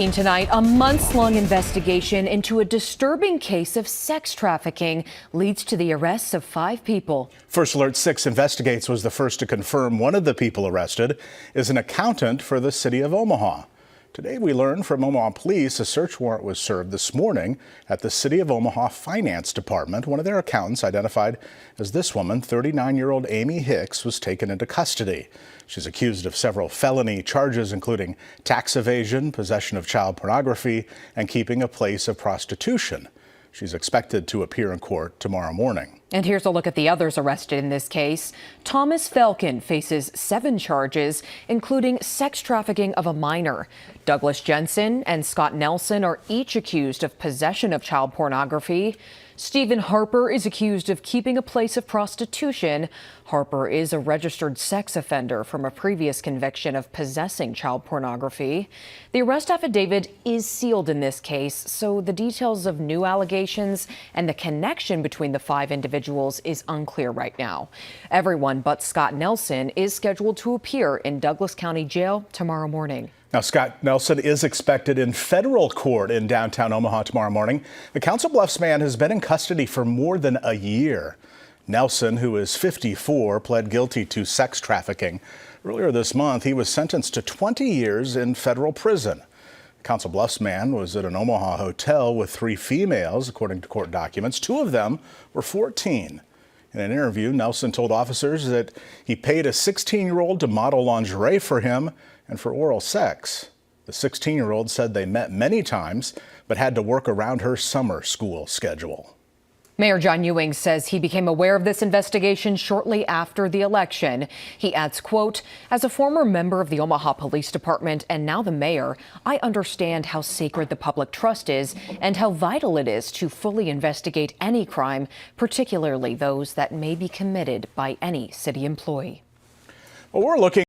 Tonight, a months-long investigation into a disturbing case of sex trafficking leads to the arrests of 5 people. First Alert 6 Investigates was the first to confirm one of the people arrested is an accountant for the city of Omaha. Today we learned from Omaha police a search warrant was served this morning at the city of Omaha Finance Department. One of their accountants, identified as this woman, 39-year-old Amy Hicks, was taken into custody. She's accused of several felony charges, including tax evasion, possession of child pornography, and keeping a place of prostitution. She's expected to appear in court tomorrow morning. And here's a look at the others arrested in this case. Thomas Falcon faces 7 charges, including sex trafficking of a minor. Douglas Jensen and Scott Nelson are each accused of possession of child pornography. Stephen Harper is accused of keeping a place of prostitution. Harper is a registered sex offender from a previous conviction of possessing child pornography. The arrest affidavit is sealed in this case, so the details of new allegations and the connection between the 5 individuals is unclear right now. Everyone but Scott Nelson is scheduled to appear in Douglas County Jail tomorrow morning. Now, Scott Nelson is expected in federal court in downtown Omaha tomorrow morning. The Council Bluffs man has been in custody for more than a year. Nelson, who is 54, pled guilty to sex trafficking. Earlier this month, he was sentenced to 20 years in federal prison. The Council Bluffs man was at an Omaha hotel with 3 females, according to court documents. 2 of them were 14. In an interview, Nelson told officers that he paid a 16-year-old to model lingerie for him and for oral sex. The 16-year-old said they met many times, but had to work around her summer school schedule. Mayor John Ewing says he became aware of this investigation shortly after the election. He adds, quote, "As a former member of the Omaha Police Department and now the mayor, I understand how sacred the public trust is and how vital it is to fully investigate any crime, particularly those that may be committed by any city employee." Well, we're looking